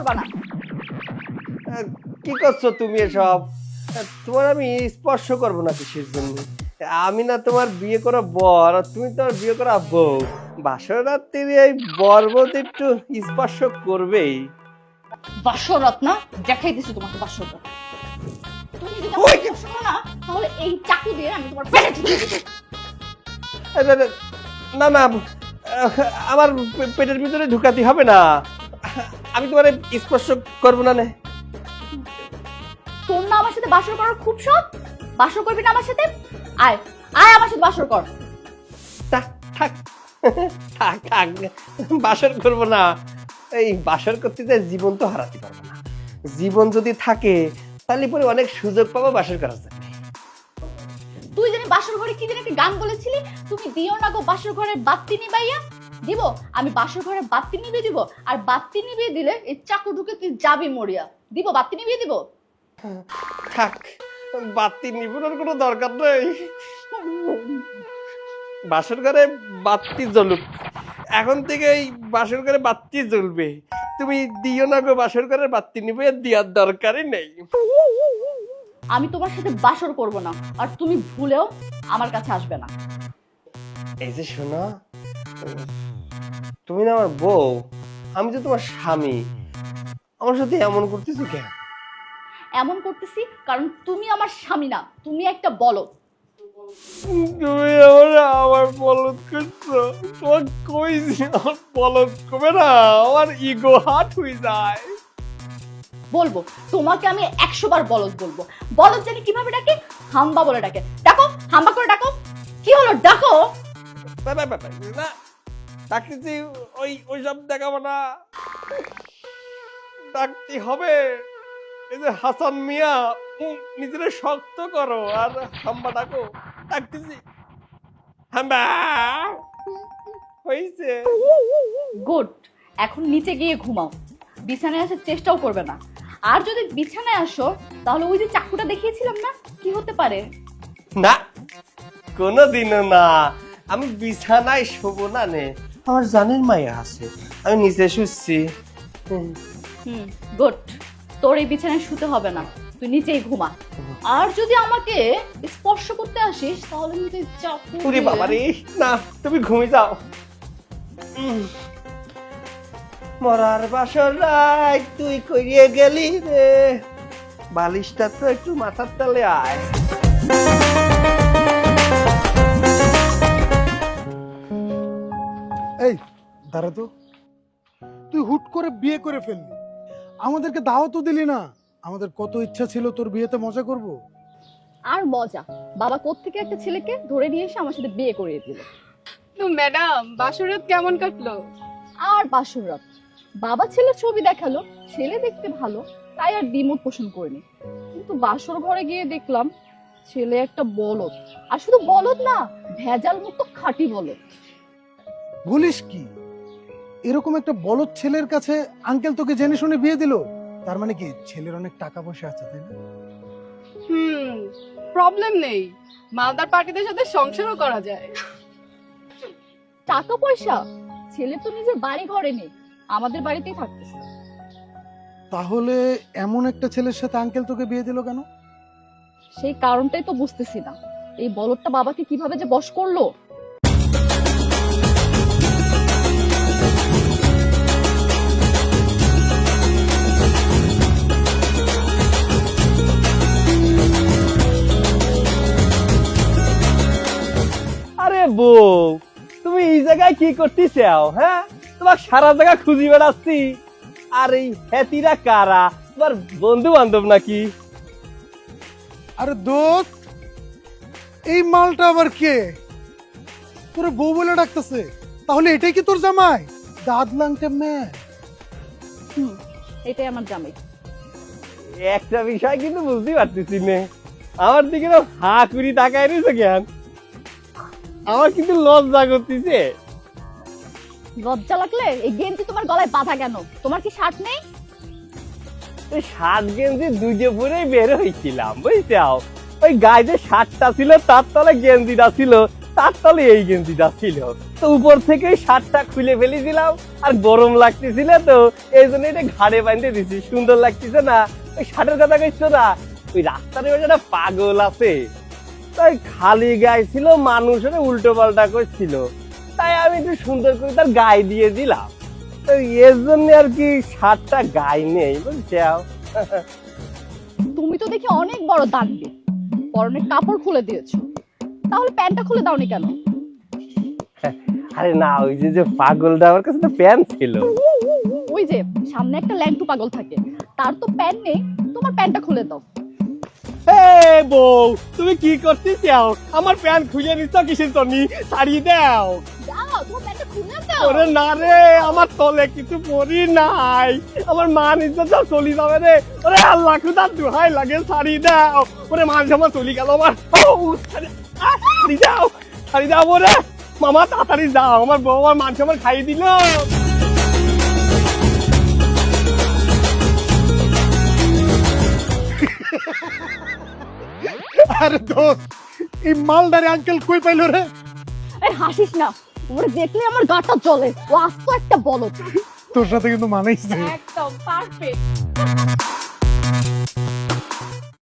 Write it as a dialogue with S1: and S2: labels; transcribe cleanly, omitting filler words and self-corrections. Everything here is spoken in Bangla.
S1: করবা না।
S2: কি করছো তুমি এসব? তোমার আমি স্পর্শ করবো না কিসের জন্য? আমি না তোমার বিয়ে করা বর, আর তুমি তোমার বিয়ে করা বউ। বাসর রাত্রি এই বর্বত একটু স্পর্শ করবেই।
S1: বাসরাত না, দেখাই দিছি তোমাকে বাসরাত। তুমি যদি আমাকে স্পর্শ করো না, তাহলে এই চাকু দিয়ে আমি তোমার পেটে ঢুকিয়ে দেবো।
S2: না না, আমার পেটের ভিতরে ঢুকাতে হবে না। আমি তোমার স্পর্শ করবো না।
S1: তোর না আমার সাথে বাসর করার খুব শখ? বাসর করবি না আমার সাথে? আয় আয় আমার সাথে বাসর কর।
S2: থাক থাক থাক থাক, বাসর করবো না। এই বাসর করতে যাই জীবন তো হারাতে পারবো না। জীবন যদি থাকে তাহলে পরে অনেক সুযোগ পাবো বাসর করার জন্য।
S1: তুই জানি বাসর ঘরে কি জানি একটা গান বলেছিলি, তুমি দিও না গো বাসর ঘরের বাতি নিবাইয়া। দিব, আমি বাসর ঘরে বাতি নিভিয়ে দিব, আর বাতি নিভিয়ে দিলে এই চাকু ঢুকে তুই যাবি মরিয়া। দিব, বাতি নিভিয়ে দিব।
S2: থাক, বাতি নিবানোর কোনো দরকার নেই। বাসর ঘরে বাতি জ্বলুক, এখন থেকে এই বাসর ঘরে বাতি জ্বলবে। তুমি দিও না গো বাসর ঘরের বাতি নিবে, দেওয়ার দরকারই নেই।
S1: আমি তোমার সাথে বাসর করব না, আর তুমি ভুলেও আমার কাছে আসবে না।
S2: এই যে শোনো, তুমি না আমার বউ, আমি যে তোমার স্বামী। আমার সাথে এমন করতেছো কেন?
S1: এমন করতেছি কারণ তুমি আমার স্বামী না, তুমি একটা বলদ।
S2: তুমি আমার বলদ করছো? তোমার কইছি আমার বলদ কবে না, আমার ইগো হার্ট হয়ে যায়।
S1: বলবো তোমাকে আমি 100 বার বলদ বলবো। বলদ জানি কিভাবে ডাকে? হাম্বা বলে ডাকে। ডাকো, হাম্বা করে ডাকো। কি হলো, ডাকো।
S2: না ডাকতেছি, ওই সব দেখাবো না, ডাকতে হবে। এই যে হাসান মিয়া, নিজের শক্ত করো আর হাম্বা ডাকো। ডাকতেছি, হাম্বা হয়েছে।
S1: গুড, এখন নিচে গিয়ে ঘুমাও, বিছানায় আসার চেষ্টাও করবে না। আর যদি বিছানায় আসো তাহলে ওই যে চাকুটা দেখিয়েছিলাম না, কি হতে পারে?
S2: না, কোনোদিনও না। আমি বিছানায় শোবো না নে, আমার জানের মায়া আছে, আমি নিচে শুচ্ছি।
S1: গুড, তোর এই বিছানায় শুতে হবে না, তুই নিচেই ঘুমা। আর যদি আমাকে স্পর্শ করতে আসিস তাহলে কিন্তু চাকু
S2: ওরে
S1: দিয়ে-
S2: বাবা রে, না তুমি ঘুমিয়ে যাও। মরার বাসর রাত তুই করিয়ে গেলি রে, বালিশটা তো একটু মাথার তলে আয়।
S3: এই দাঁড়া তো, তুই হুট করে বিয়ে করে ফেললি, আমাদেরকে দাওয়াতও দিলি না। আমাদের কত ইচ্ছা ছিল তোর বিয়েতে মজা করব।
S1: আর মজা, বাবা কোত্থেকে একটা ছেলেকে ধরে নিয়ে এসে আমার সাথে বিয়ে করিয়ে দিল।
S4: তো ম্যাডাম বাসরাত কেমন কাটলো?
S1: আর বাসর রাত, বাবা ছেলে ছবি দেখালো, ছেলে দেখতে ভালো, তাই আর দ্বিমত পোষণ করিনি। কিন্তু বাসর ঘরে গিয়ে দেখলাম ছেলে একটা বলদ। আর শুধু বলদ না, ভেজাল মুক্ত খাঁটি বলদ।
S3: বলিস কি, এরকম একটা বলদ ছেলের কাছে আঙ্কেল তোকে জেনে শুনে বিয়ে দিল? তার মানে কি ছেলের অনেক টাকা পয়সা আছে, তাই না?
S4: প্রবলেম নেই, মালদার পার্টিদের সাথে সংসারও করা যায়।
S1: টাকা পয়সা? ছেলে তো নিজের বাড়ি ঘরে নেই, আমাদের বাড়িতেই থাকতেছে।
S3: তাহলে এমন একটা ছেলের সাথে আঙ্কেল তোকে বিয়ে দিল কেন?
S1: সেই কারণটাই তো বুঝতেছি না, এই বলদটা বাবাকে কিভাবে যে বশ করলো।
S2: আরে বউ, তুমি এই জায়গায় কি করতে চাও? হ্যাঁ, তোমার সারা জায়গা খুঁজি বেড়াচ্ছি। আর এই হ্যাতিরা কারা? তোমার বন্ধু বান্ধব নাকি?
S3: আরে দোস্ত, এই মালটা আবার কে? তোর বউ বলে ডাকতেছে, তাহলে এটাই কি তোর জামাই? দাঁত লাংটে মেয়ে।
S1: এটাই আমার জামাই।
S2: একটা বিষয় কিন্তু বুঝতে পারতেছি না, আমার দিকে হা করি তাকায় রয়েছে কেন? আমার কিন্তু লজ্জা করতেছে।
S1: লজ্জা লাগলে এই গেঞ্জি তোমার গলায় বাঁধা কেন? তোমার কি শার্ট নেই?
S2: শার্ট গেঞ্জি দুইটা পরেই বের হয়েছিলাম, বুঝছো? ওই গায়ে যে শার্টটা ছিল তার তলে গেঞ্জিটা ছিল, তার তলে এই গেঞ্জিটা ছিল। তো উপর থেকে শার্টটা খুলে ফেলে দিলাম, আর গরম লাগতেছিল তো এই জন্য এটা ঘাড়ে বাঁধতে দিছি। সুন্দর লাগতেছে না? ওই শার্টের কথা কইছো না, ওই রাস্তার ওই একটা পাগল আছে, তাই খালি গায়ে ছিল, মানুষের উল্টো পাল্টা করছিল, তাই আমি একটু সুন্দর করে তার গায়ে দিয়ে দিলাম। তো এর জন্য আর কি শার্টটা গায়ে নেই, বুঝছো?
S1: তুমি তো দেখি অনেক বড় দাঁড়বে, পরনের কাপড় খুলে দিয়েছো, তাহলে প্যান্টটা খুলে দাওনি কেন?
S2: আরে না, ওই যে যে পাগলটা, আমার কাছে তো প্যান্ট ছিল।
S1: ওই যে সামনে একটা ল্যাংটু পাগল থাকে, তার তো প্যান্ট নেই, তোমার প্যান্টটা খুলে দাও।
S2: বউ, তুমি কি করতে চাও? আমার প্যান্ট খুলে নিচ্ছ কিসের জন্য? ছাড়িয়ে দাও।
S1: দাও, তোমার প্যান্টটা খুলে দাও।
S2: ওরে না রে, আমার তলে কিছু পরি নাই, আমার মান ইজ্জত চলি যাবে রে। ওরে আল্লাহ খুদা দুহাই লাগে, ছাড়িয়ে দাও। ওরে মান জমা চলি গেল আমার। ছাড়ি দাও, ছাড়ি দাও ওরে মামা, তাড়াতাড়ি যাও, আমার বউ আমার মান সম্মান খাইয়ে দিল।
S3: আরে দোস্ত, এই মালদারে আঙ্কেল কই পাইলো রে?
S1: এই হাসিস না, ওরে দেখলে আমার গাটা জ্বলে, ও আস্ত একটা বলদ।
S3: তোর সাথে কিন্তু মানাইছে।
S1: একদম পারফেক্ট।